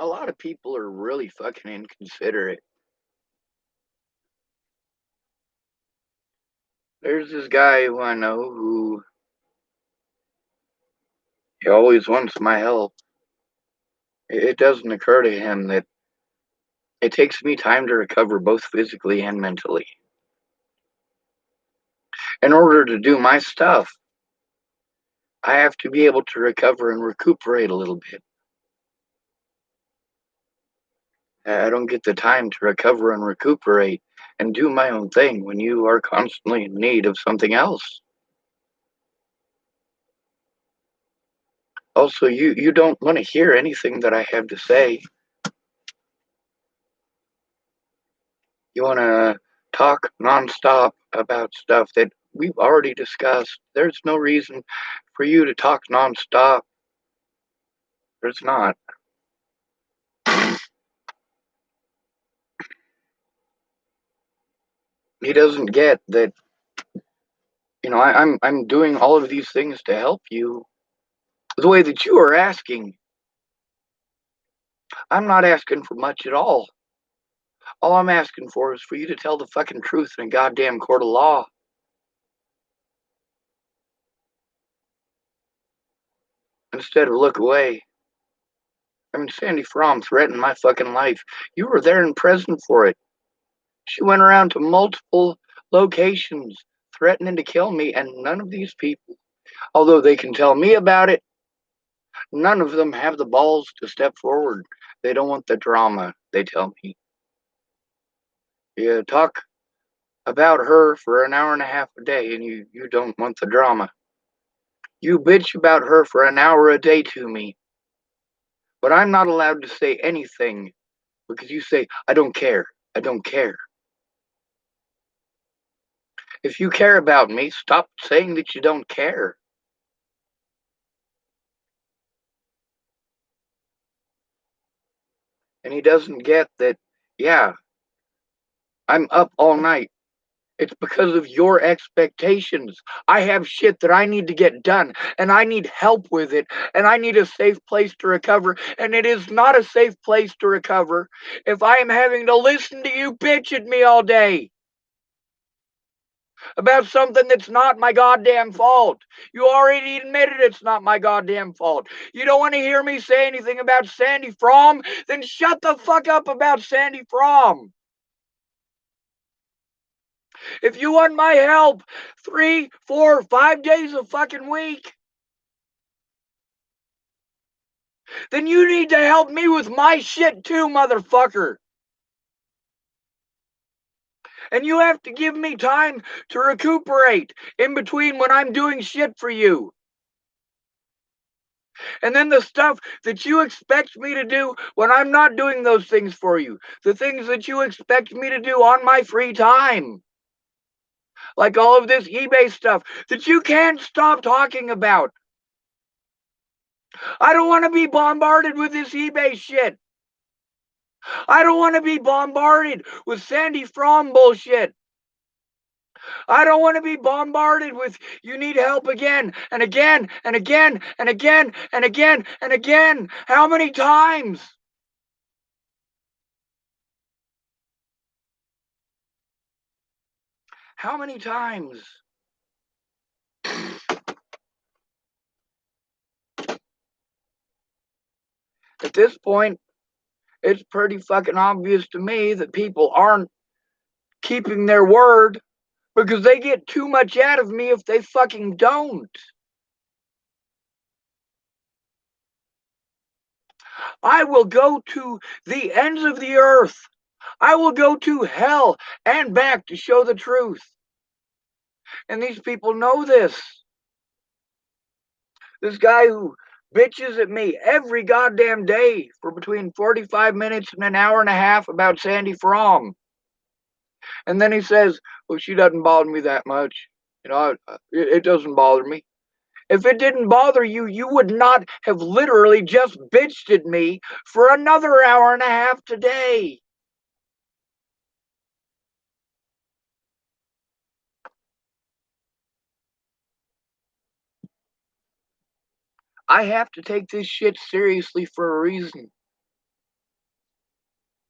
A lot of people are really fucking inconsiderate. There's this guy who I know who he always wants my help. It doesn't occur to him that it takes me time to recover both physically and mentally. In order to do my stuff, I have to be able to recover and recuperate a little bit. I don't get the time to recover and recuperate and do my own thing when you are constantly in need of something else. Also, you don't want to hear anything that I have to say. You want to talk nonstop about stuff that we've already discussed. There's no reason for you to talk nonstop. There's not. He doesn't get that, I'm doing all of these things to help you the way that you are asking. I'm not asking for much at all. All I'm asking for is for you to tell the fucking truth in a goddamn court of law instead of look away. I mean, Sandy Fromm threatened my fucking life. You were there and present for it. She went around to multiple locations threatening to kill me, and none of these people, although they can tell me about it, none of them have the balls to step forward. They don't want the drama, they tell me. You talk about her for an hour and a half a day, and you don't want the drama. You bitch about her for an hour a day to me, but I'm not allowed to say anything because you say, I don't care. I don't care. If you care about me, stop saying that you don't care. And he doesn't get that, yeah, I'm up all night. It's because of your expectations. I have shit that I need to get done, and I need help with it, and I need a safe place to recover. And it is not a safe place to recover if I am having to listen to you bitch at me all day about something that's not my goddamn fault. You already admitted it's not my goddamn fault. You don't want to hear me say anything about Sandy Fromm? Then shut the fuck up about Sandy Fromm. If you want my help 3, 4, 5 days a fucking week, then you need to help me with my shit too, motherfucker. And you have to give me time to recuperate in between when I'm doing shit for you. And then the stuff that you expect me to do when I'm not doing those things for you. The things that you expect me to do on my free time. Like all of this eBay stuff that you can't stop talking about. I don't want to be bombarded with this eBay shit. I don't want to be bombarded with Sandy Fromm bullshit. I don't want to be bombarded with you need help again and again and again and again and again and again. How many times? How many times? At this point, it's pretty fucking obvious to me that people aren't keeping their word because they get too much out of me if they fucking don't. I will go to the ends of the earth. I will go to hell and back to show the truth. And these people know this. This guy who bitches at me every goddamn day for between 45 minutes and an hour and a half about Sandy Fromm. And then he says, well, she doesn't bother me that much. It doesn't bother me. If it didn't bother you, you would not have literally just bitched at me for another hour and a half today. I have to take this shit seriously for a reason.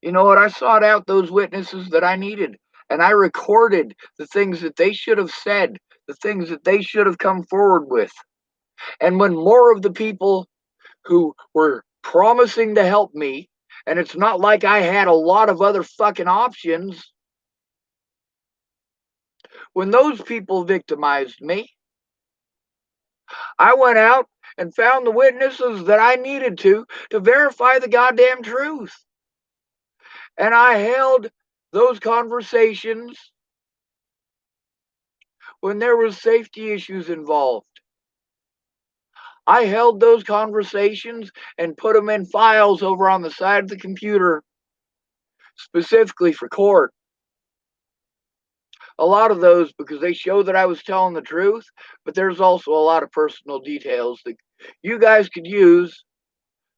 You know what? I sought out those witnesses that I needed, and I recorded the things that they should have said, the things that they should have come forward with. And when more of the people who were promising to help me, and it's not like I had a lot of other fucking options, when those people victimized me, I went out and found the witnesses that I needed to verify the goddamn truth. And I held those conversations when there was safety issues involved. I held those conversations and put them in files over on the side of the computer specifically for court. A lot of those because they show that I was telling the truth, but there's also a lot of personal details that you guys could use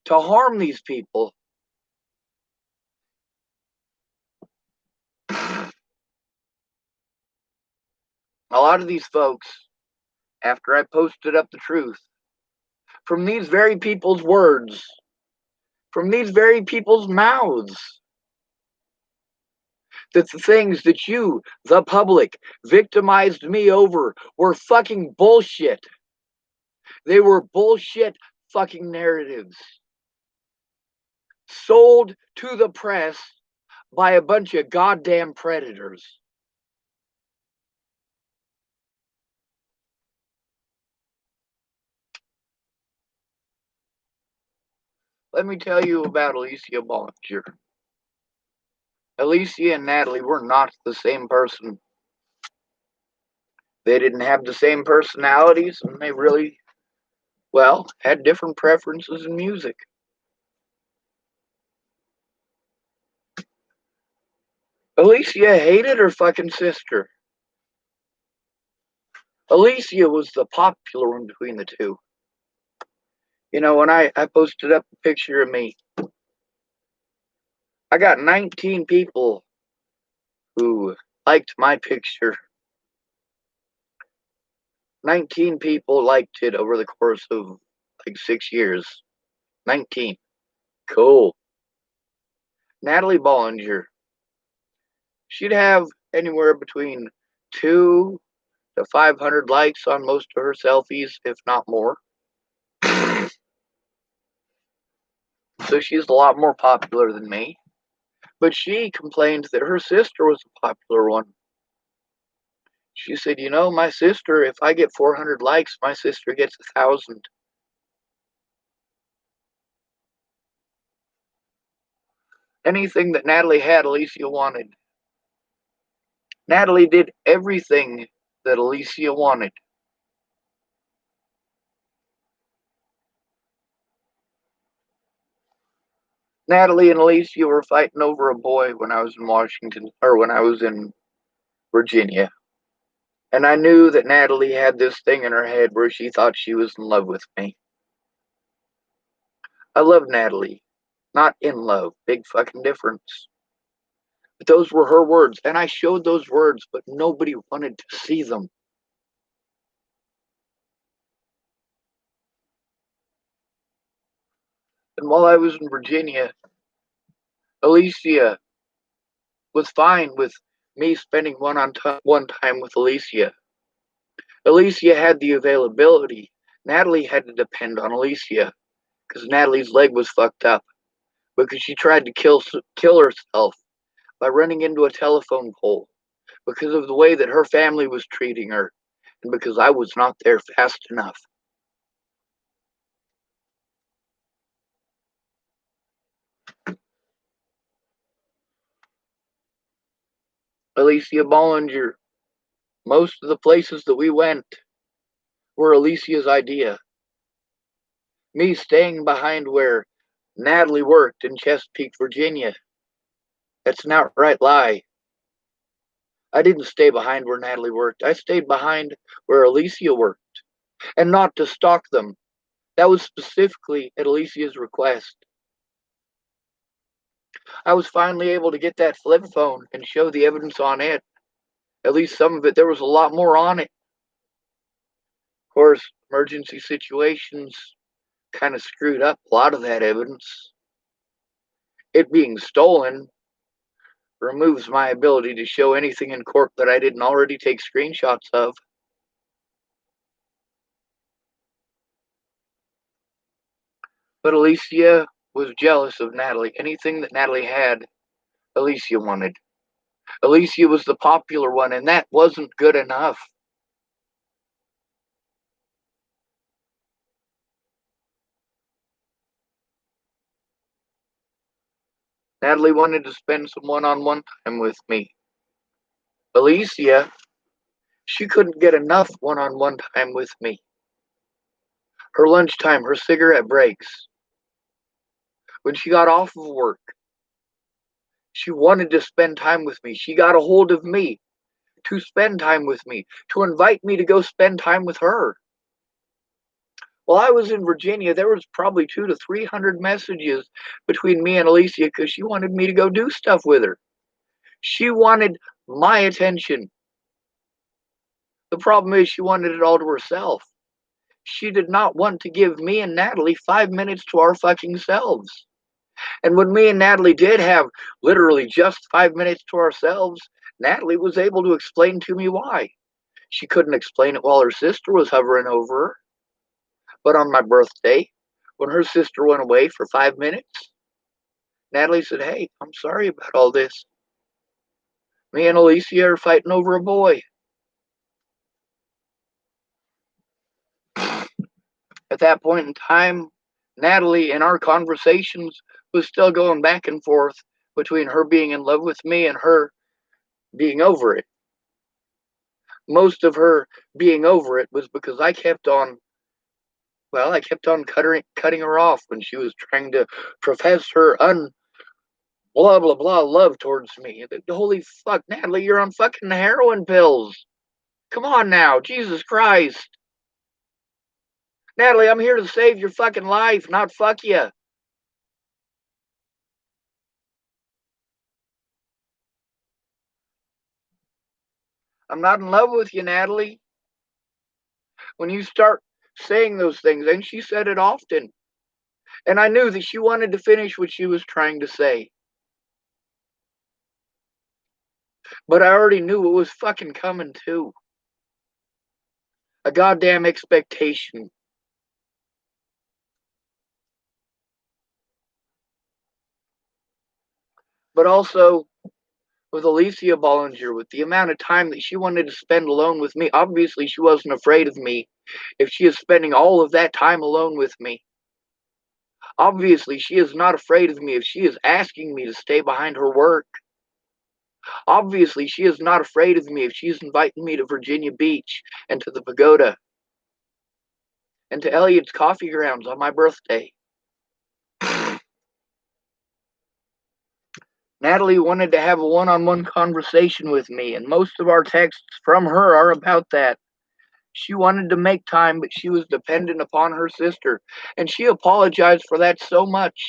to harm these people. A lot of these folks, after I posted up the truth, from these very people's words, from these very people's mouths, that the things that you, the public, victimized me over were fucking bullshit. They were bullshit fucking narratives sold to the press by a bunch of goddamn predators. Let me tell you about Alycia Bollinger. Alycia and Natalie were not the same person. They didn't have the same personalities, and they really, well, had different preferences in music. Alycia hated her fucking sister. Alycia was the popular one between the two. You know, when I posted up a picture of me, I got 19 people who liked my picture. 19 people liked it over the course of like 6 years. 19. Cool. Natalie Bollinger. She'd have anywhere between 2 to 500 likes on most of her selfies, if not more. So she's a lot more popular than me. But she complained that her sister was a popular one. She said, you know, my sister, if I get 400 likes, my sister gets 1,000. Anything that Natalie had, Alycia wanted. Natalie did everything that Alycia wanted. Natalie and Alycia were fighting over a boy when I was in Washington, or when I was in Virginia. And I knew that Natalie had this thing in her head where she thought she was in love with me. I love Natalie. Not in love. Big fucking difference. But those were her words, and I showed those words, but nobody wanted to see them. And while I was in Virginia, Alycia was fine with me spending one time with Alycia. Alycia had the availability. Natalie had to depend on Alycia because Natalie's leg was fucked up because she tried to kill herself by running into a telephone pole because of the way that her family was treating her and because I was not there fast enough. Alycia Bollinger, most of the places that we went were Alycia's idea. Me staying behind where Natalie worked in Chesapeake, Virginia, that's an outright lie. I didn't stay behind where Natalie worked. I stayed behind where Alycia worked. And not to stalk them. That was specifically at Alycia's request. I was finally able to get that flip phone and show the evidence on it. At least some of it. There was a lot more on it. Of course, emergency situations kind of screwed up a lot of that evidence. It being stolen removes my ability to show anything in court that I didn't already take screenshots of. But Alycia was jealous of Natalie. Anything that Natalie had, Alycia wanted. Alycia was the popular one, and that wasn't good enough. Natalie wanted to spend some one-on-one time with me. Alycia, she couldn't get enough one-on-one time with me. Her lunchtime, her cigarette breaks, when she got off of work, she wanted to spend time with me. She got a hold of me to spend time with me, to invite me to go spend time with her. While I was in Virginia, there was probably 200 to 300 messages between me and Alycia because she wanted me to go do stuff with her. She wanted my attention. The problem is she wanted it all to herself. She did not want to give me and Natalie 5 minutes to our fucking selves. And when me and Natalie did have literally just 5 minutes to ourselves, Natalie was able to explain to me why. She couldn't explain it while her sister was hovering over her. But on my birthday, when her sister went away for 5 minutes, Natalie said, "Hey, I'm sorry about all this. Me and Alycia are fighting over a boy." At that point in time, Natalie, in our conversations, was still going back and forth between her being in love with me and her being over it. Most of her being over it was because I kept on cutting her off when she was trying to profess her blah blah blah love towards me. Holy fuck, Natalie, you're on fucking heroin pills. Come on now, Jesus Christ. Natalie, I'm here to save your fucking life, not fuck you. I'm not in love with you, Natalie. When you start saying those things, and she said it often, and I knew that she wanted to finish what she was trying to say. But I already knew what was fucking coming too. A goddamn expectation. But also, with Alycia Bollinger, with the amount of time that she wanted to spend alone with me, obviously she wasn't afraid of me if she is spending all of that time alone with me. Obviously, she is not afraid of me if she is asking me to stay behind her work. Obviously, she is not afraid of me if she's inviting me to Virginia Beach and to the pagoda and to Elliot's coffee grounds on my birthday. Natalie wanted to have a one-on-one conversation with me, and most of our texts from her are about that. She wanted to make time, but she was dependent upon her sister, and she apologized for that so much.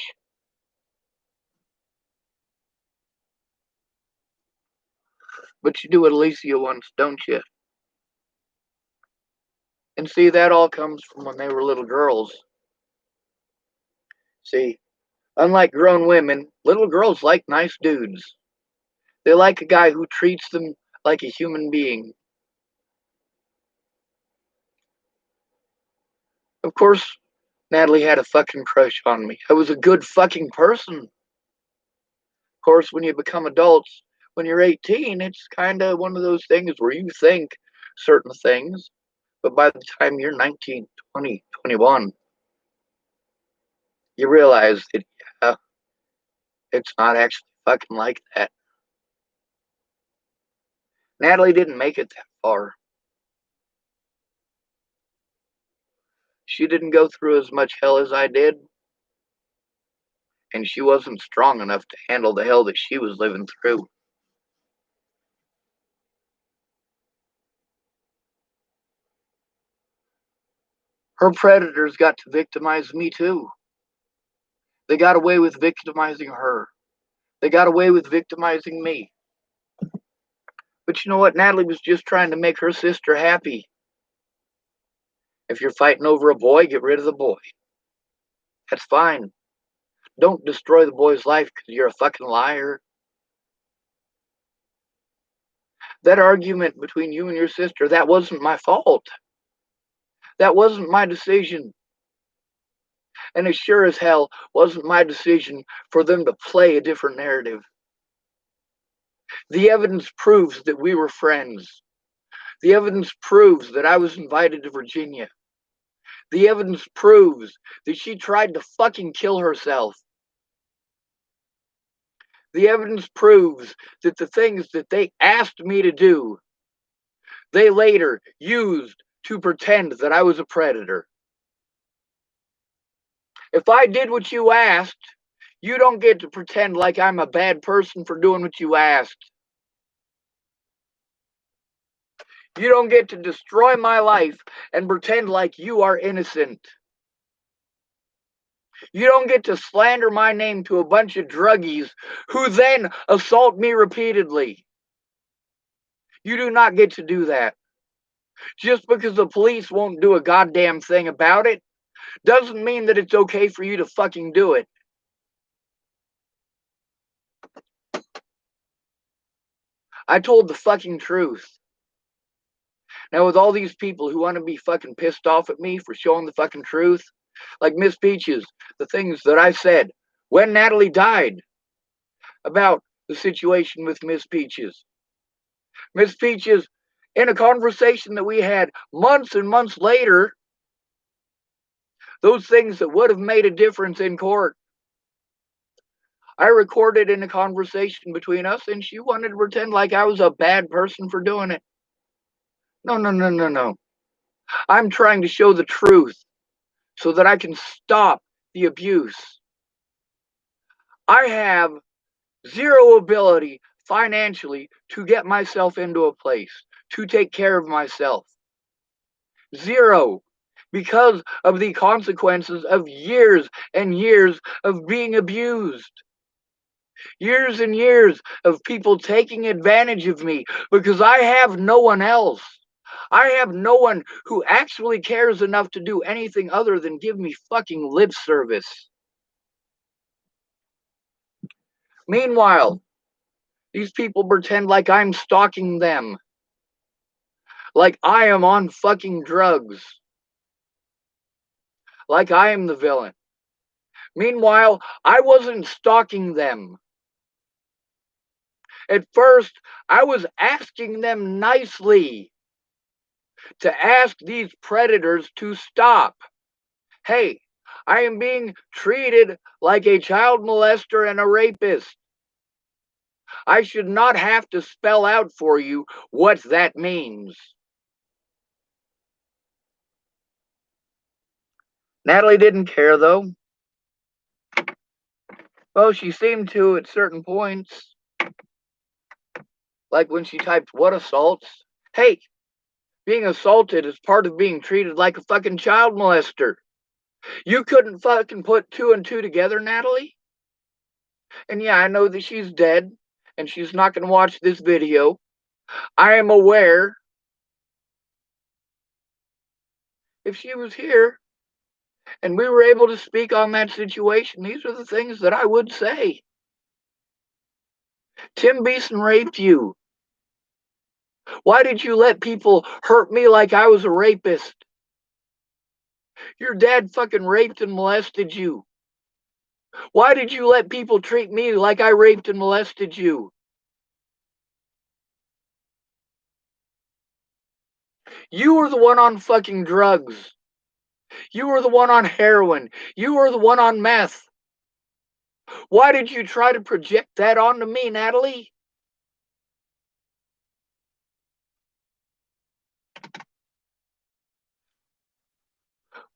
But you do what Alycia wants, don't you? And see, that all comes from when they were little girls. See, unlike grown women, little girls like nice dudes. They like a guy who treats them like a human being. Of course, Natalie had a fucking crush on me. I was a good fucking person. Of course, when you become adults, when you're 18, it's kind of one of those things where you think certain things, but by the time you're 19, 20, 21, you realize that, yeah, it's not actually fucking like that. Natalie didn't make it that far. She didn't go through as much hell as I did, and she wasn't strong enough to handle the hell that she was living through. Her predators got to victimize me too. They got away with victimizing her. They got away with victimizing me. But you know what? Natalie was just trying to make her sister happy. If you're fighting over a boy, get rid of the boy. That's fine. Don't destroy the boy's life because you're a fucking liar. That argument between you and your sister, that wasn't my fault. That wasn't my decision. And it sure as hell wasn't my decision for them to play a different narrative. The evidence proves that we were friends. The evidence proves that I was invited to Virginia. The evidence proves that she tried to fucking kill herself. The evidence proves that the things that they asked me to do, they later used to pretend that I was a predator. If I did what you asked, you don't get to pretend like I'm a bad person for doing what you asked. You don't get to destroy my life and pretend like you are innocent. You don't get to slander my name to a bunch of druggies who then assault me repeatedly. You do not get to do that. Just because the police won't do a goddamn thing about it doesn't mean that it's okay for you to fucking do it. I told the fucking truth. Now, with all these people who want to be fucking pissed off at me for showing the fucking truth, like Miss Peaches, the things that I said when Natalie died about the situation with Miss Peaches. Miss Peaches, in a conversation that we had months and months later, those things that would have made a difference in court, I recorded in a conversation between us, and she wanted to pretend like I was a bad person for doing it. No, no, no, no, no. I'm trying to show the truth so that I can stop the abuse. I have zero ability financially to get myself into a place, to take care of myself. Zero. Because of the consequences of years and years of being abused. Years and years of people taking advantage of me because I have no one else. I have no one who actually cares enough to do anything other than give me fucking lip service. Meanwhile, these people pretend like I'm stalking them. Like I am on fucking drugs. Like I am the villain. Meanwhile, I wasn't stalking them. At first, I was asking them nicely to ask these predators to stop. Hey, I am being treated like a child molester and a rapist. I should not have to spell out for you what that means. Natalie didn't care, though. Well, she seemed to at certain points. Like when she typed, "What assaults?" Hey, being assaulted is part of being treated like a fucking child molester. You couldn't fucking put two and two together, Natalie? And yeah, I know that she's dead, and she's not going to watch this video. I am aware. If she was here, and we were able to speak on that situation, these are the things that I would say. Tim Beeson raped you. Why did you let people hurt me like I was a rapist? Your dad fucking raped and molested you. Why did you let people treat me like I raped and molested you? You were the one on fucking drugs. You were the one on heroin. You were the one on meth. Why did you try to project that onto me, Natalie?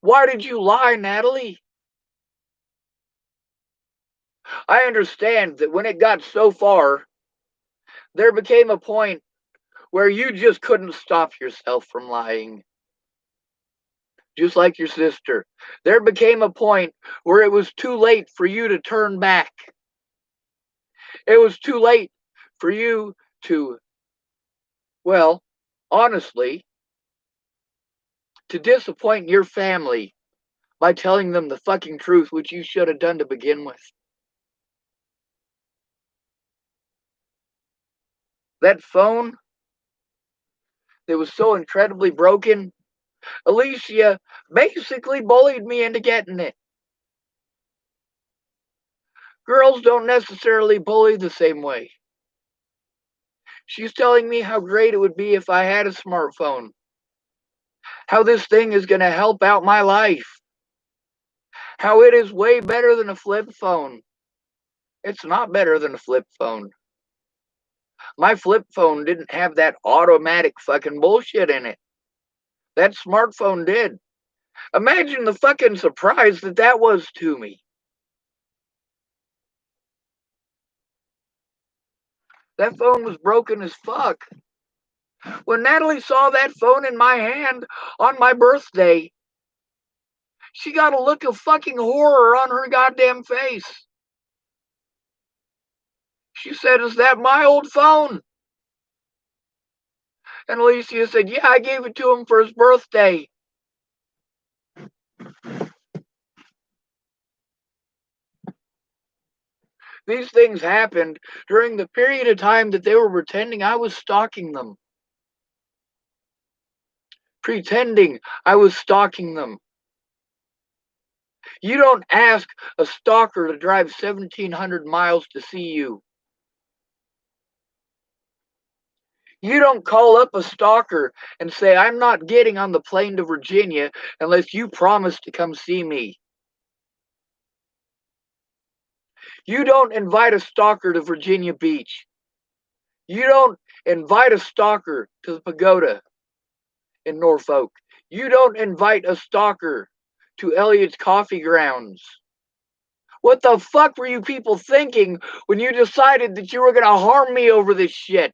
Why did you lie, Natalie? I understand that when it got so far, there became a point where you just couldn't stop yourself from lying. Just like your sister. There became a point where it was too late for you to turn back. It was too late for you to, well, honestly, to disappoint your family by telling them the fucking truth, which you should have done to begin with. That phone that was so incredibly broken, Alycia basically bullied me into getting it. Girls don't necessarily bully the same way. She's telling me how great it would be if I had a smartphone. How this thing is going to help out my life. How it is way better than a flip phone. It's not better than a flip phone. My flip phone didn't have that automatic fucking bullshit in it. That smartphone did. Imagine the fucking surprise that was to me. That phone was broken as fuck. When Natalie saw that phone in my hand on my birthday, she got a look of fucking horror on her goddamn face. She said, "Is that my old phone?" And Alycia said, "Yeah, I gave it to him for his birthday." These things happened during the period of time that they were pretending I was stalking them. Pretending I was stalking them. You don't ask a stalker to drive 1,700 miles to see you. You don't call up a stalker and say, "I'm not getting on the plane to Virginia unless you promise to come see me." You don't invite a stalker to Virginia Beach. You don't invite a stalker to the pagoda in Norfolk. You don't invite a stalker to Elliot's Coffee Grounds. What the fuck were you people thinking when you decided that you were going to harm me over this shit?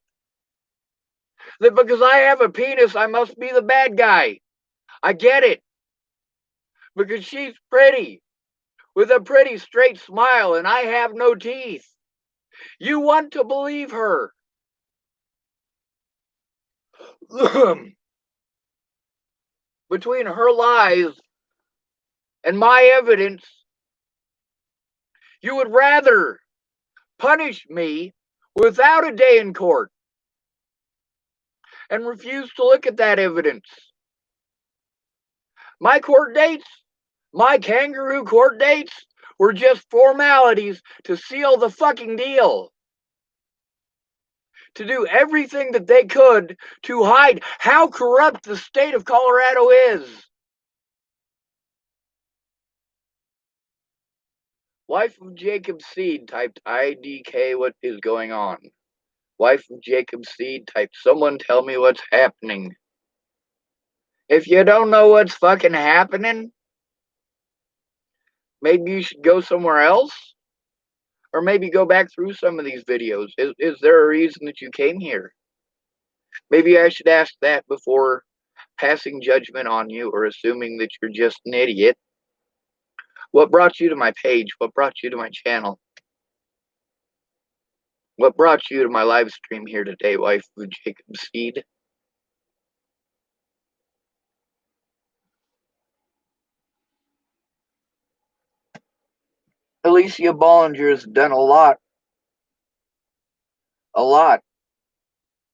That because I have a penis, I must be the bad guy. I get it. Because she's pretty, with a pretty straight smile, and I have no teeth. You want to believe her. Between her lies and my evidence, you would rather punish me without a day in court and refuse to look at that evidence. My court dates, my kangaroo court dates, were just formalities to seal the fucking deal. To do everything that they could to hide how corrupt the state of Colorado is. Wife of Jacob Seed typed IDK, what is going on? Wife of Jacob Seed typed, someone tell me what's happening. If you don't know what's fucking happening, maybe you should go somewhere else? Or maybe go back through some of these videos. Is there a reason that you came here? Maybe I should ask that before passing judgment on you or assuming that you're just an idiot. What brought you to my page? What brought you to my channel? What brought you to my live stream here today, wife of Jacob Seed? Alycia Bollinger has done a lot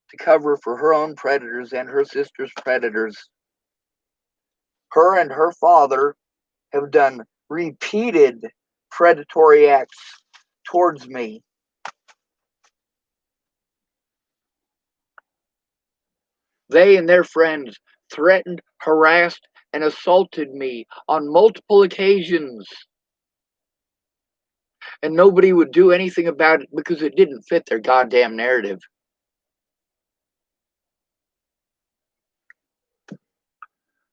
to cover for her own predators and her sister's predators. Her and her father have done repeated predatory acts towards me. They and their friends threatened, harassed, and assaulted me on multiple occasions. And nobody would do anything about it because it didn't fit their goddamn narrative.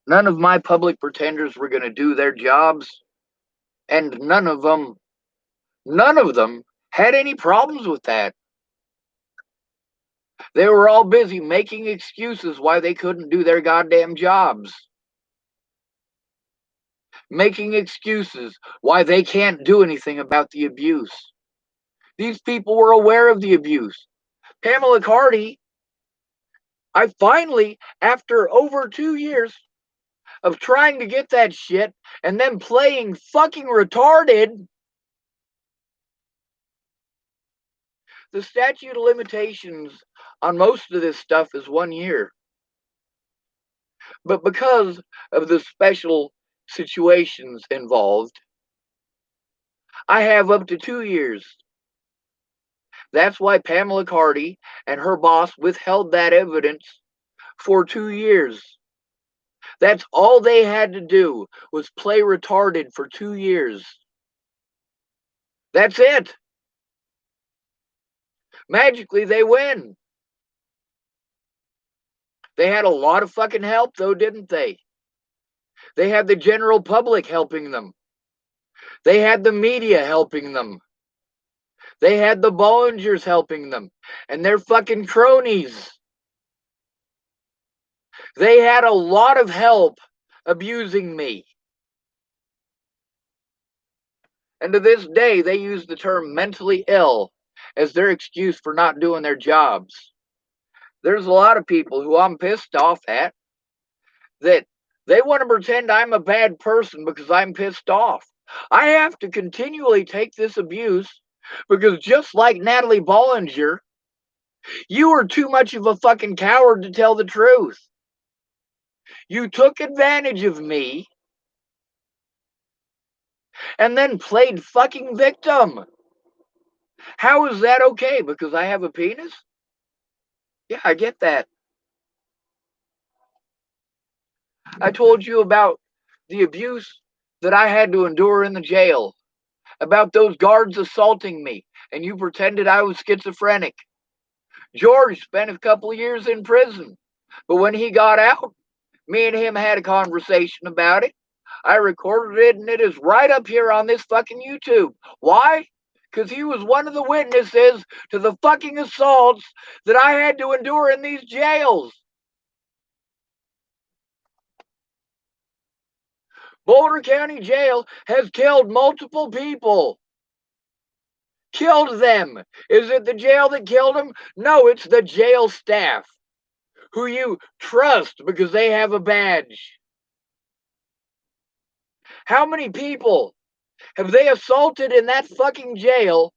None of my public pretenders were going to do their jobs, and none of them had any problems with that. They were all busy making excuses why they couldn't do their goddamn jobs. Making excuses why they can't do anything about the abuse. These people were aware of the abuse. Pamela Cardi, I finally, after over 2 years of trying to get that shit and then playing fucking retarded, the statute of limitations on most of this stuff is 1 year. But because of the special situations involved, I have up to 2 years. That's why Pamela Cardi and her boss withheld that evidence for 2 years. That's all they had to do was play retarded for 2 years. That's it. Magically, they win. They had a lot of fucking help, though, didn't they? They had the general public helping them. They had the media helping them. They had the Bollingers helping them. And they're fucking cronies. They had a lot of help abusing me. And to this day, they use the term mentally ill as their excuse for not doing their jobs. There's a lot of people who I'm pissed off at that they want to pretend I'm a bad person because I'm pissed off. I have to continually take this abuse because just like Natalie Bollinger, you are too much of a fucking coward to tell the truth. You took advantage of me and then played fucking victim. How is that okay? Because I have a penis? Yeah, I get that. I told you about the abuse that I had to endure in the jail, about those guards assaulting me, and you pretended I was schizophrenic. George spent a couple of years in prison, but when he got out, me and him had a conversation about it. I recorded it, and it is right up here on this fucking YouTube. Why? Because he was one of the witnesses to the fucking assaults that I had to endure in these jails. Boulder County Jail has killed multiple people. Killed them. Is it the jail that killed them? No, it's the jail staff who you trust because they have a badge. How many people have they assaulted in that fucking jail?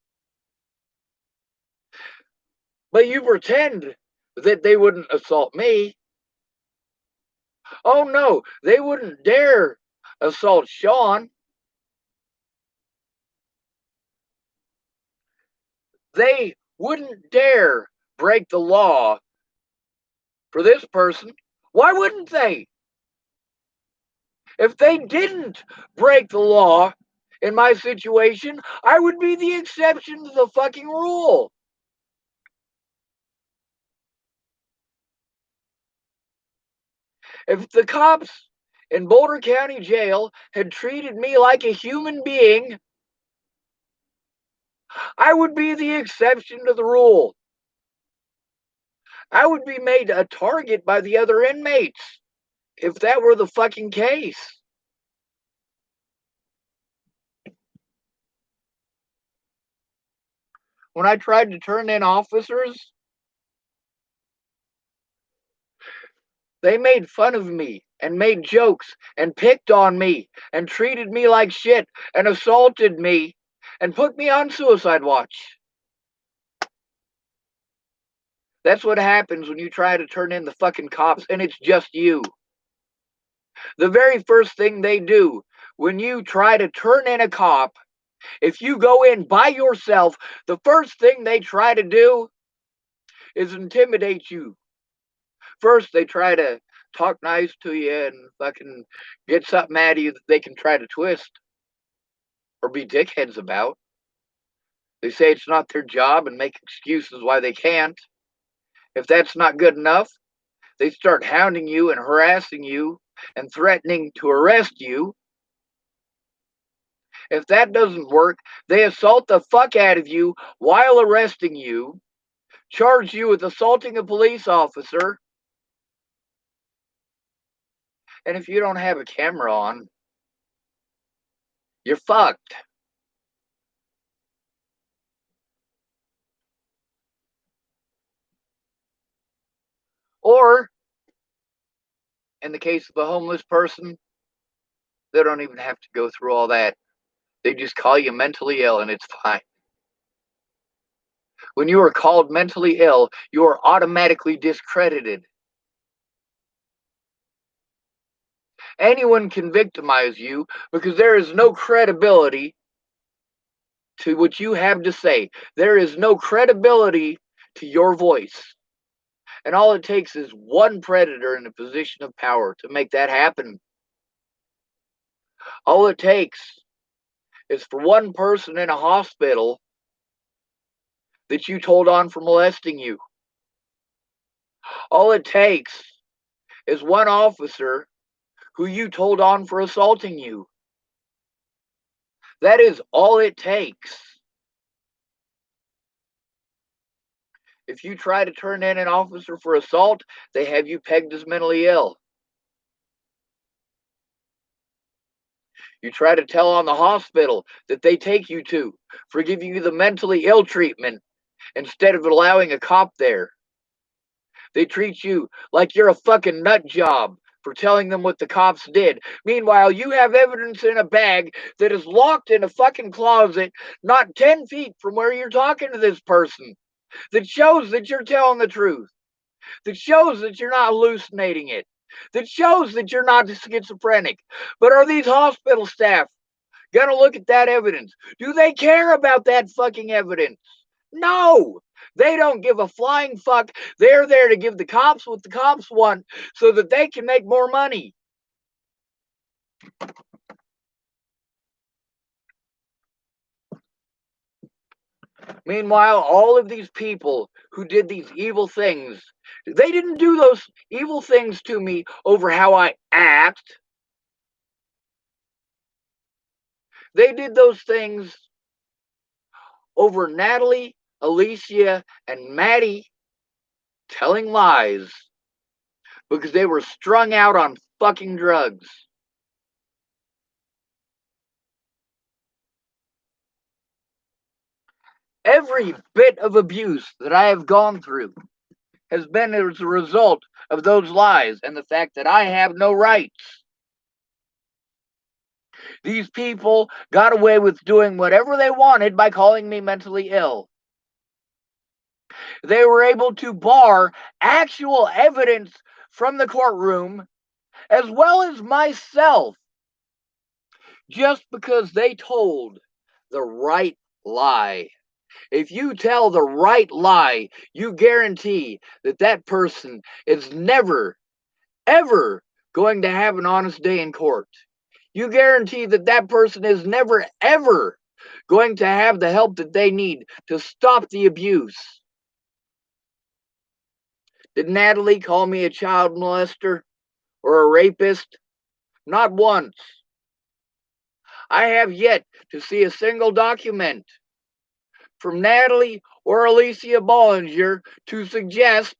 But you pretend that they wouldn't assault me. Oh no, they wouldn't dare assault Sean. They wouldn't dare break the law for this person. Why wouldn't they? If they didn't break the law in my situation, I would be the exception to the fucking rule. If the cops in Boulder County Jail had treated me like a human being, I would be the exception to the rule. I would be made a target by the other inmates if that were the fucking case. When I tried to turn in officers, they made fun of me and made jokes and picked on me and treated me like shit and assaulted me and put me on suicide watch. That's what happens when you try to turn in the fucking cops and it's just you. The very first thing they do when you try to turn in a cop, if you go in by yourself, the first thing they try to do is intimidate you. First, they try to talk nice to you and fucking get something out of you that they can try to twist or be dickheads about. They say it's not their job and make excuses why they can't. If that's not good enough, they start hounding you and harassing you and threatening to arrest you. If that doesn't work, they assault the fuck out of you while arresting you, charge you with assaulting a police officer, and if you don't have a camera on, you're fucked. Or, in the case of a homeless person, they don't even have to go through all that. They just call you mentally ill and it's fine. When you are called mentally ill, you are automatically discredited. Anyone can victimize you because there is no credibility to what you have to say. There is no credibility to your voice. And all it takes is one predator in a position of power to make that happen. All it takes is for one person in a hospital that you told on for molesting you. All it takes is one officer who you told on for assaulting you. That is all it takes. If you try to turn in an officer for assault, they have you pegged as mentally ill. You try to tell on the hospital that they take you to for giving you the mentally ill treatment instead of allowing a cop there. They treat you like you're a fucking nut job for telling them what the cops did. Meanwhile, you have evidence in a bag that is locked in a fucking closet not 10 feet from where you're talking to this person that shows that you're telling the truth, that shows that you're not hallucinating it, that shows that you're not schizophrenic. But are these hospital staff gonna look at that evidence? Do they care about that fucking evidence? No, they don't give a flying fuck. They're there to give the cops what the cops want so that they can make more money. Meanwhile, all of these people who did these evil things, they didn't do those evil things to me over how I act. They did those things over Natalie, Alycia, and Maddie telling lies because they were strung out on fucking drugs. Every bit of abuse that I have gone through has been as a result of those lies and the fact that I have no rights. These people got away with doing whatever they wanted by calling me mentally ill. They were able to bar actual evidence from the courtroom as well as myself just because they told the right lie. If you tell the right lie, you guarantee that that person is never, ever going to have an honest day in court. You guarantee that that person is never, ever going to have the help that they need to stop the abuse. Did Natalie call me a child molester or a rapist? Not once. I have yet to see a single document from Natalie or Alycia Bollinger to suggest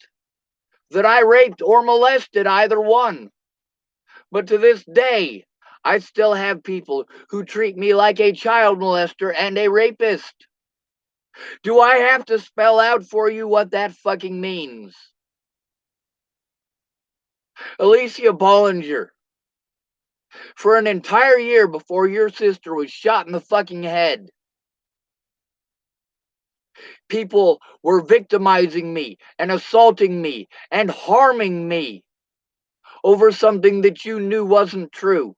that I raped or molested either one. But to this day, I still have people who treat me like a child molester and a rapist. Do I have to spell out for you what that fucking means? Alycia Bollinger, for an entire year before your sister was shot in the fucking head, people were victimizing me and assaulting me and harming me over something that you knew wasn't true.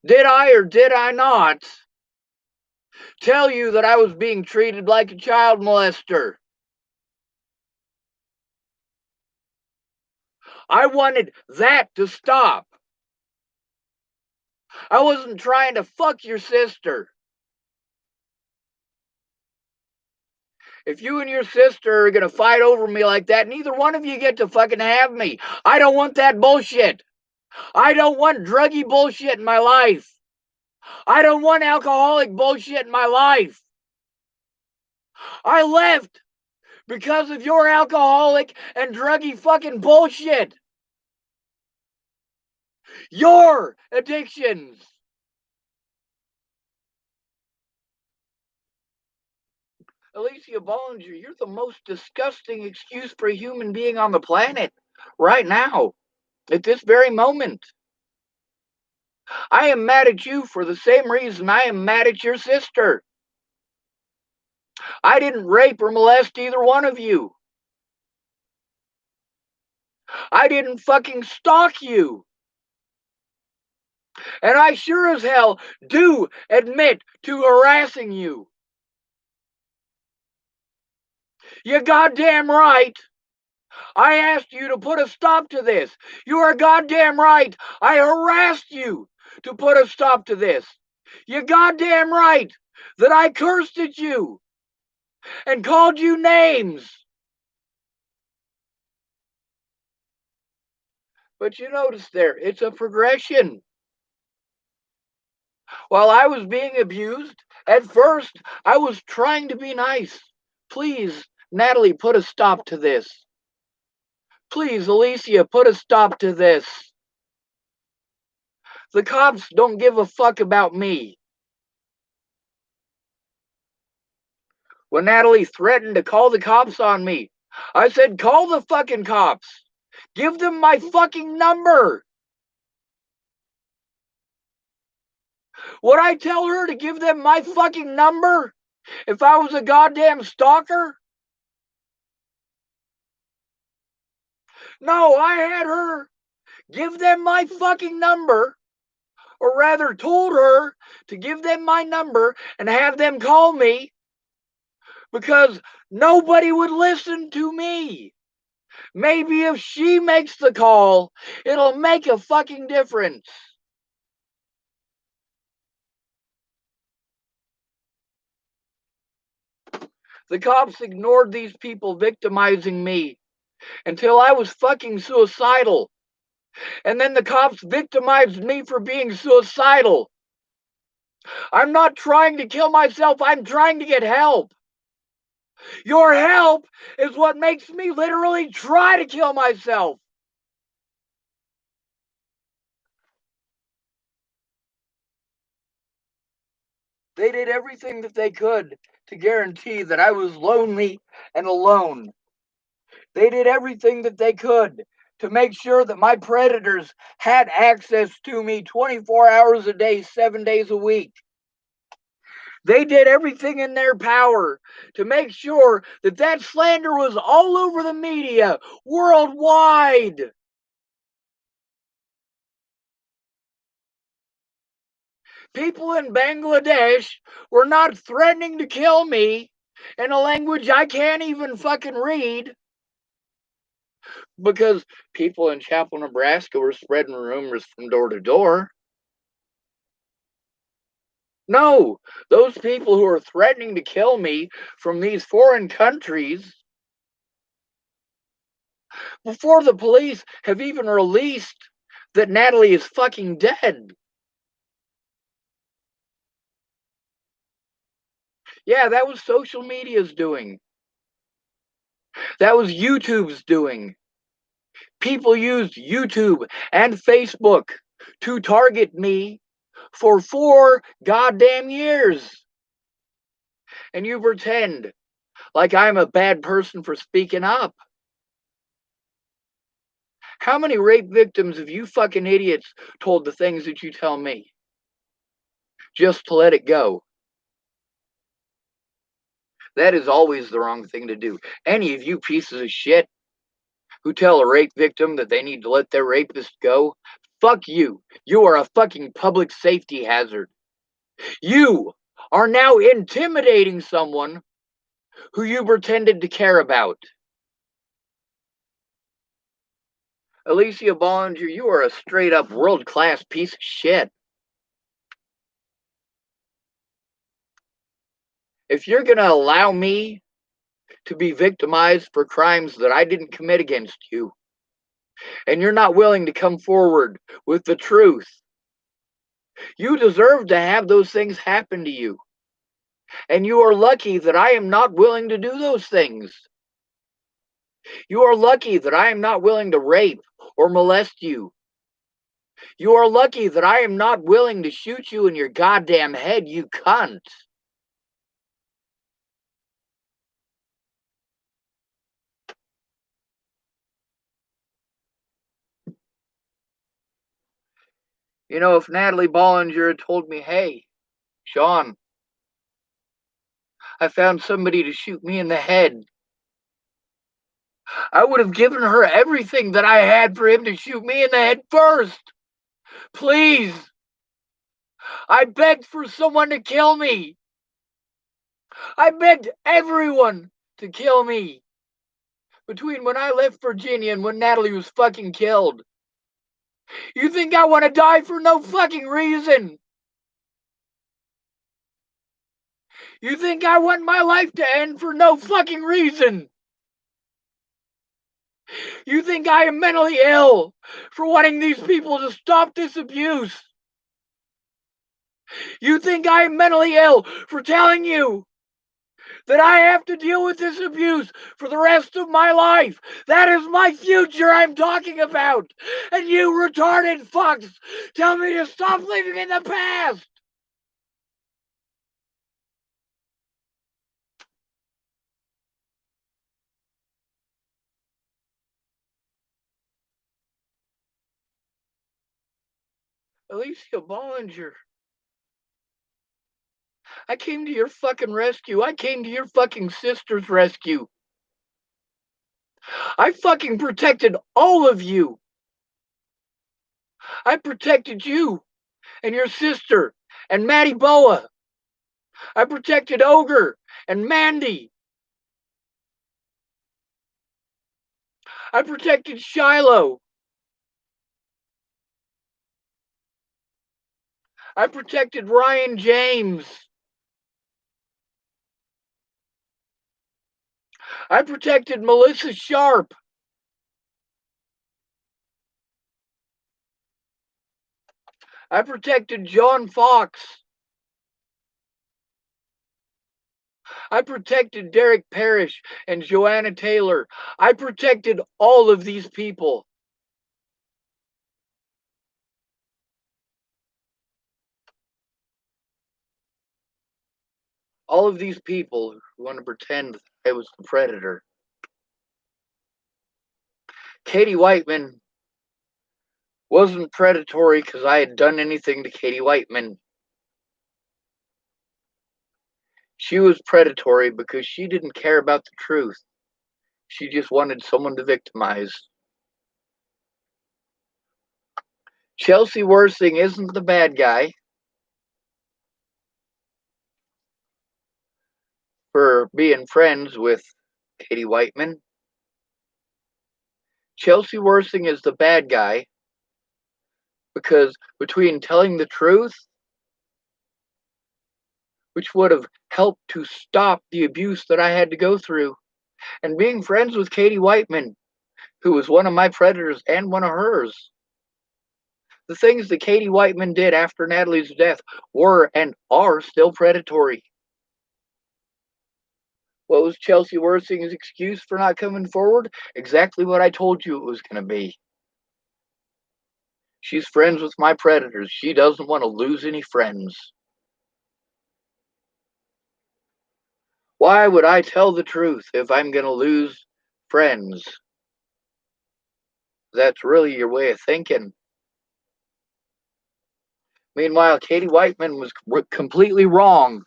Did I or did I not tell you that I was being treated like a child molester? I wanted that to stop. I wasn't trying to fuck your sister. If you and your sister are gonna fight over me like that, neither one of you get to fucking have me. I don't want that bullshit. I don't want druggy bullshit in my life. I don't want alcoholic bullshit in my life. I left because of your alcoholic and druggy fucking bullshit. Your addictions. Alycia Bollinger, you're the most disgusting excuse for a human being on the planet right now, at this very moment. I am mad at you for the same reason I am mad at your sister. I didn't rape or molest either one of you. I didn't fucking stalk you. And I sure as hell do admit to harassing you. You goddamn right. I asked you to put a stop to this. You are goddamn right. I harassed you to put a stop to this. You goddamn right that I cursed at you and called you names. But you notice there, it's a progression. While I was being abused, at first I was trying to be nice. Please, Natalie, put a stop to this. Please, Alycia, put a stop to this. The cops don't give a fuck about me. When Natalie threatened to call the cops on me, I said, call the fucking cops. Give them my fucking number. Would I tell her to give them my fucking number if I was a goddamn stalker? No, I had her give them my fucking number, or rather told her to give them my number and have them call me because nobody would listen to me. Maybe if she makes the call, it'll make a fucking difference. The cops ignored these people victimizing me until I was fucking suicidal. And then the cops victimized me for being suicidal. I'm not trying to kill myself, I'm trying to get help. Your help is what makes me literally try to kill myself. They did everything that they could to guarantee that I was lonely and alone. They did everything that they could to make sure that my predators had access to me 24 hours a day, 7 days a week. They did everything in their power to make sure that that slander was all over the media worldwide. People in Bangladesh were not threatening to kill me in a language I can't even fucking read because people in Chapel, Nebraska were spreading rumors from door to door. No, those people who are threatening to kill me from these foreign countries, before the police have even released that Natalie is fucking dead. Yeah, that was social media's doing. That was YouTube's doing. People used YouTube and Facebook to target me for 4 goddamn years. And you pretend like I'm a bad person for speaking up. How many rape victims have you fucking idiots told the things that you tell me? Just to let it go. That is always the wrong thing to do. Any of you pieces of shit who tell a rape victim that they need to let their rapist go, fuck you. You are a fucking public safety hazard. You are now intimidating someone who you pretended to care about. Alycia Bollinger, you are a straight up world class piece of shit. If you're going to allow me to be victimized for crimes that I didn't commit against you, and you're not willing to come forward with the truth, you deserve to have those things happen to you. And you are lucky that I am not willing to do those things. You are lucky that I am not willing to rape or molest you. You are lucky that I am not willing to shoot you in your goddamn head, you cunt. You know, if Natalie Bollinger had told me, hey, Sean, I found somebody to shoot me in the head, I would have given her everything that I had for him to shoot me in the head first. Please. I begged for someone to kill me. I begged everyone to kill me. Between when I left Virginia and when Natalie was fucking killed. You think I want to die for no fucking reason? You think I want my life to end for no fucking reason? You think I am mentally ill for wanting these people to stop this abuse? You think I am mentally ill for telling you that I have to deal with this abuse for the rest of my life? That is my future I'm talking about. And you retarded fucks tell me to stop living in the past. Alycia Bollinger, I came to your fucking rescue. I came to your fucking sister's rescue. I fucking protected all of you. I protected you and your sister and Maddie Boa. I protected Ogre and Mandy. I protected Shiloh. I protected Ryan James. I protected Melissa Sharp. I protected John Fox. I protected Derek Parrish and Joanna Taylor. I protected all of these people. All of these people who want to pretend I was the predator. Katie Whiteman wasn't predatory because I had done anything to Katie Whiteman. She was predatory because she didn't care about the truth. She just wanted someone to victimize. Chelsea Worsing isn't the bad guy for being friends with Katie Whiteman. Chelsea Worsing is the bad guy because between telling the truth, which would have helped to stop the abuse that I had to go through, and being friends with Katie Whiteman, who was one of my predators and one of hers. The things that Katie Whiteman did after Natalie's death were and are still predatory. What was Chelsea Worsing's excuse for not coming forward? Exactly what I told you it was going to be. She's friends with my predators. She doesn't want to lose any friends. Why would I tell the truth if I'm going to lose friends? That's really your way of thinking. Meanwhile, Katie Whiteman was completely wrong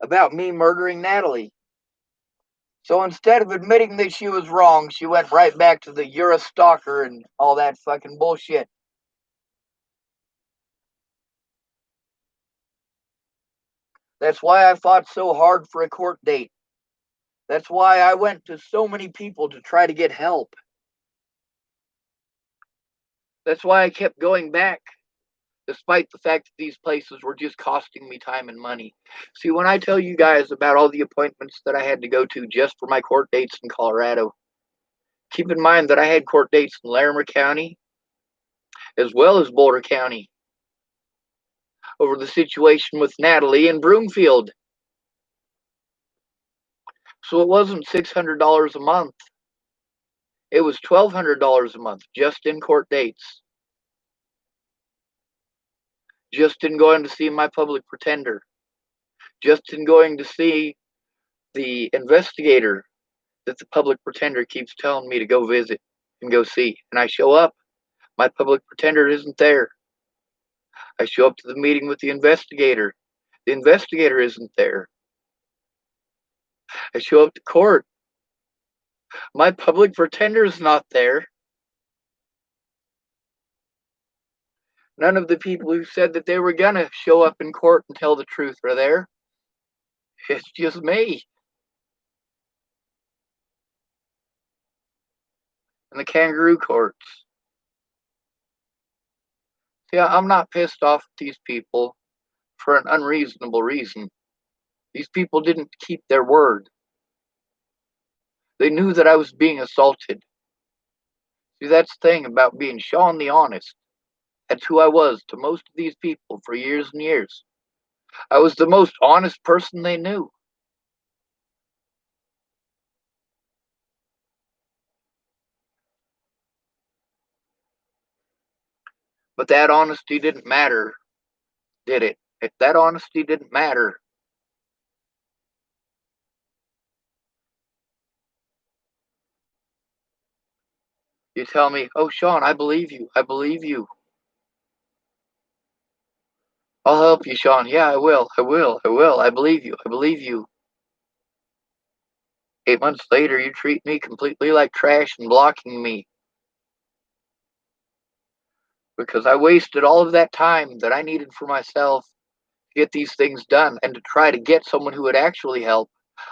about me murdering Natalie. So instead of admitting that she was wrong, she went right back to the "you're a stalker" and all that fucking bullshit. That's why I fought so hard for a court date. That's why I went to so many people to try to get help. That's why I kept going back, despite the fact that these places were just costing me time and money. See, when I tell you guys about all the appointments that I had to go to just for my court dates in Colorado, keep in mind that I had court dates in Larimer County as well as Boulder County over the situation with Natalie in Broomfield. So it wasn't $600 a month. It was $1,200 a month just in court dates. Just in going to see my public pretender. Just in going to see the investigator that the public pretender keeps telling me to go visit and go see. And I show up, my public pretender isn't there. I show up to the meeting with the investigator isn't there. I show up to court, My public pretender's not there. None of the people who said that they were gonna show up in court and tell the truth are there. It's just me and the kangaroo courts. Yeah, I'm not pissed off at these people for an unreasonable reason. These people didn't keep their word. They knew that I was being assaulted. See, that's the thing about being Sean the Honest. That's who I was to most of these people for years and years. I was the most honest person they knew. But that honesty didn't matter, did it? If that honesty didn't matter, you tell me, oh, Sean, I believe you. I believe you. I'll help you, Sean. Yeah, I will. I will. I will. I believe you. I believe you. 8 months later, you treat me completely like trash and blocking me because I wasted all of that time that I needed for myself to get these things done and to try to get someone who would actually help.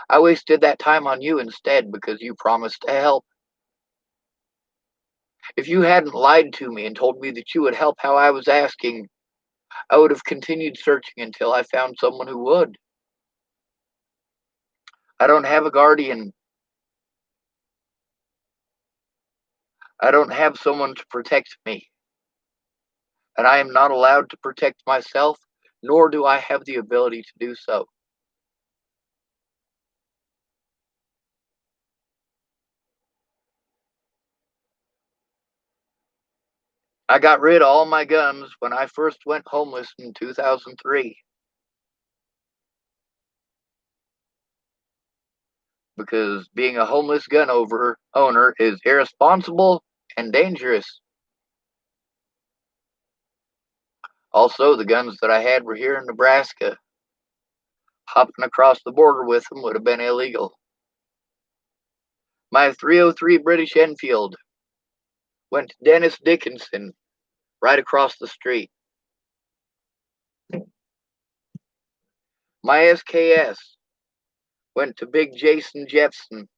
I wasted that time on you instead because you promised to help. If you hadn't lied to me and told me that you would help how I was asking, I would have continued searching until I found someone who would. I don't have a guardian. I don't have someone to protect me. And I am not allowed to protect myself, nor do I have the ability to do so. I got rid of all my guns when I first went homeless in 2003 because being a homeless owner is irresponsible and dangerous. Also, the guns that I had were here in Nebraska. Hopping across the border with them would have been illegal. My 303 British Enfield went to Dennis Dickinson right across the street. My SKS went to Big Jason Jepson,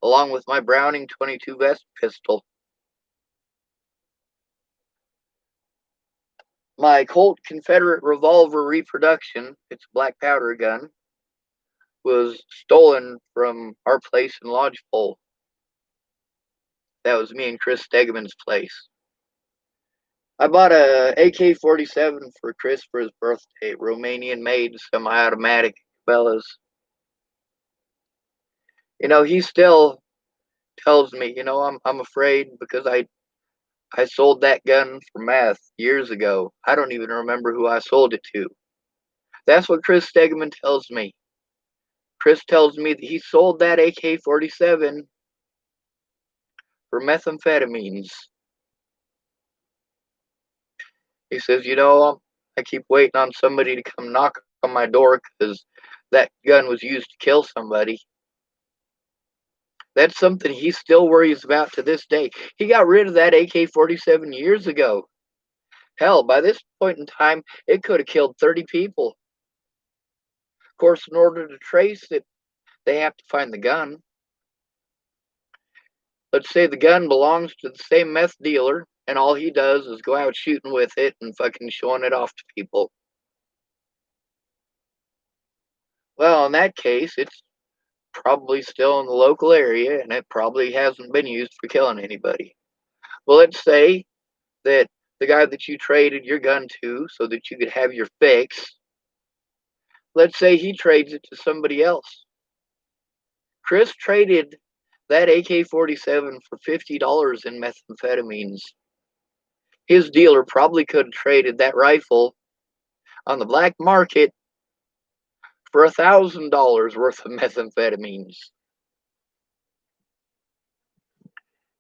along with my Browning 22 Vest pistol. My Colt Confederate revolver reproduction, it's a black powder gun, was stolen from our place in Lodgepole. That was me and Chris Stegeman's place. I bought a AK-47 for Chris for his birthday, Romanian-made semi-automatic Bellas. He still tells me, I'm afraid because I sold that gun for meth years ago. I don't even remember who I sold it to. That's what Chris Stegeman tells me. Chris tells me that he sold that AK-47 for methamphetamines. He says, I keep waiting on somebody to come knock on my door because that gun was used to kill somebody. That's something he still worries about to this day. He got rid of that AK-47 years ago. Hell, by this point in time, it could have killed 30 people. Of course, in order to trace it, they have to find the gun. Let's say the gun belongs to the same meth dealer, and all he does is go out shooting with it and fucking showing it off to people. Well, in that case, it's probably still in the local area, and it probably hasn't been used for killing anybody. Well, let's say that the guy that you traded your gun to so that you could have your fix, let's say he trades it to somebody else. Chris traded that AK-47 for $50 in methamphetamines. His dealer probably could have traded that rifle on the black market for $1,000 worth of methamphetamines.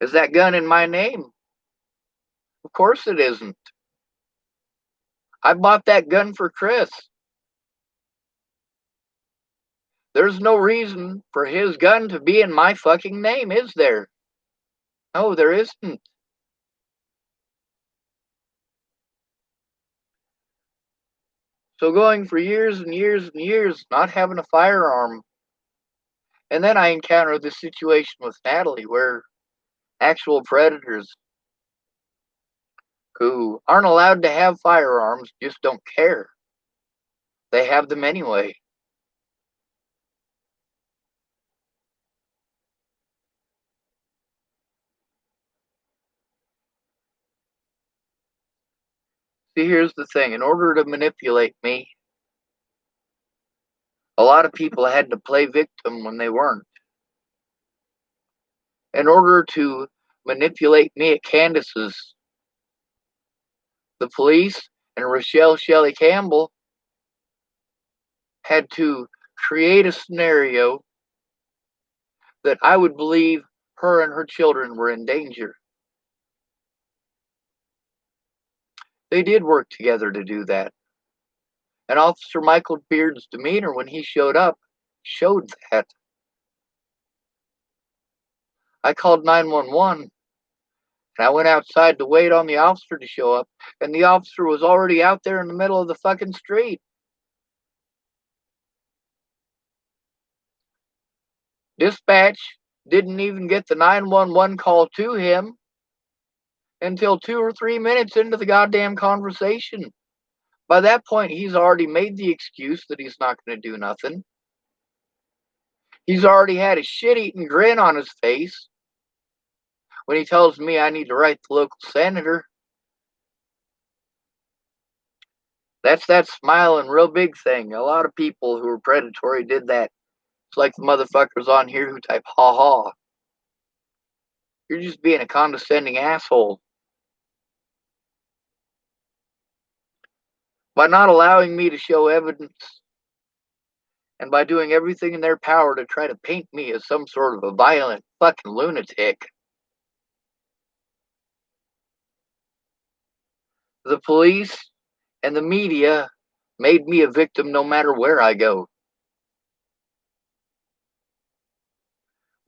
Is that gun in my name? Of course it isn't. I bought that gun for Chris. There's no reason for his gun to be in my fucking name, is there? No, there isn't. So going for years and years and years not having a firearm, and then I encountered this situation with Natalie where actual predators who aren't allowed to have firearms just don't care. They have them anyway. See, here's the thing. In order to manipulate me, a lot of people had to play victim when they weren't. In order to manipulate me at Candace's, the police and Rochelle Shelley Campbell had to create a scenario that I would believe her and her children were in danger. They did work together to do that. And Officer Michael Beard's demeanor when he showed up showed that. I called 911 and I went outside to wait on the officer to show up, and the officer was already out there in the middle of the fucking street. Dispatch didn't even get the 911 call to him until 2 or 3 minutes into the goddamn conversation. By that point, he's already made the excuse that he's not going to do nothing. He's already had a shit-eating grin on his face when he tells me I need to write the local senator. That's that smiling real big thing. A lot of people who are predatory did that. It's like the motherfuckers on here who type ha ha. You're just being a condescending asshole. By not allowing me to show evidence and by doing everything in their power to try to paint me as some sort of a violent fucking lunatic, the police and the media made me a victim no matter where I go.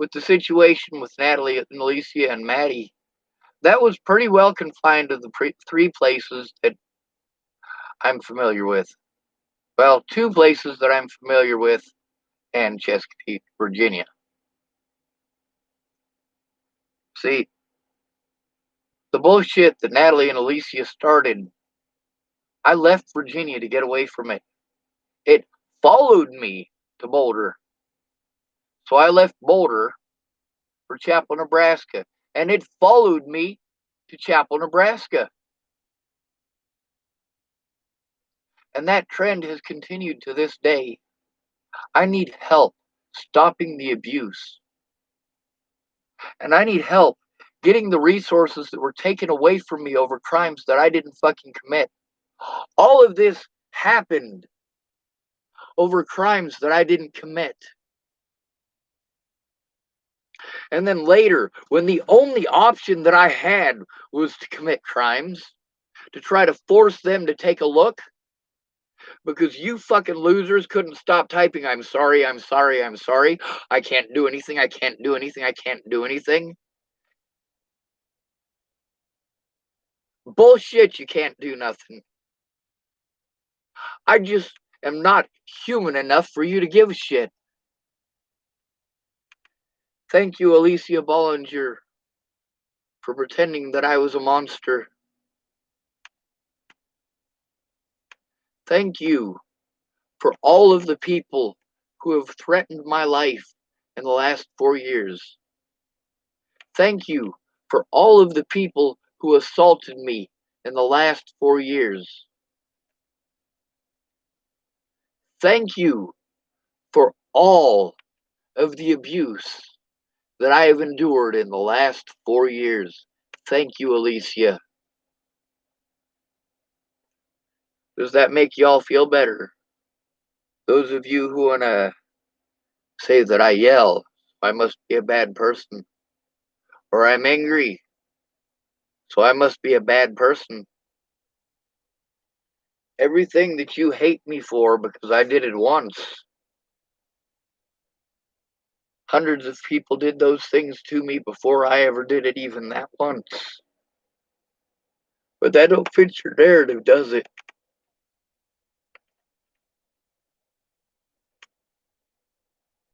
With the situation with Natalie and Alycia and Maddie, that was pretty well confined to the three places that I'm familiar with. Well, two places that I'm familiar with and Chesapeake, Virginia. See, the bullshit that Natalie and Alycia started, I left Virginia to get away from it. It followed me to Boulder. So I left Boulder for Chapel, Nebraska. And it followed me to Chapel, Nebraska. And that trend has continued to this day. I need help stopping the abuse. And I need help getting the resources that were taken away from me over crimes that I didn't fucking commit. All of this happened over crimes that I didn't commit. And then later, when the only option that I had was to commit crimes, to try to force them to take a look, because you fucking losers couldn't stop typing, I'm sorry, I'm sorry, I'm sorry, I can't do anything, I can't do anything, I can't do anything. Bullshit, you can't do nothing. I just am not human enough for you to give a shit. Thank you, Alycia Bollinger, for pretending that I was a monster. Thank you for all of the people who have threatened my life in the last 4 years. Thank you for all of the people who assaulted me in the last 4 years. Thank you for all of the abuse that I have endured in the last 4 years. Thank you, Alycia. Does that make y'all feel better? Those of you who want to say that I yell, I must be a bad person. Or I'm angry, so I must be a bad person. Everything that you hate me for because I did it once, Hundreds of people did those things to me before I ever did it even that once. But that don't fit your narrative, does it?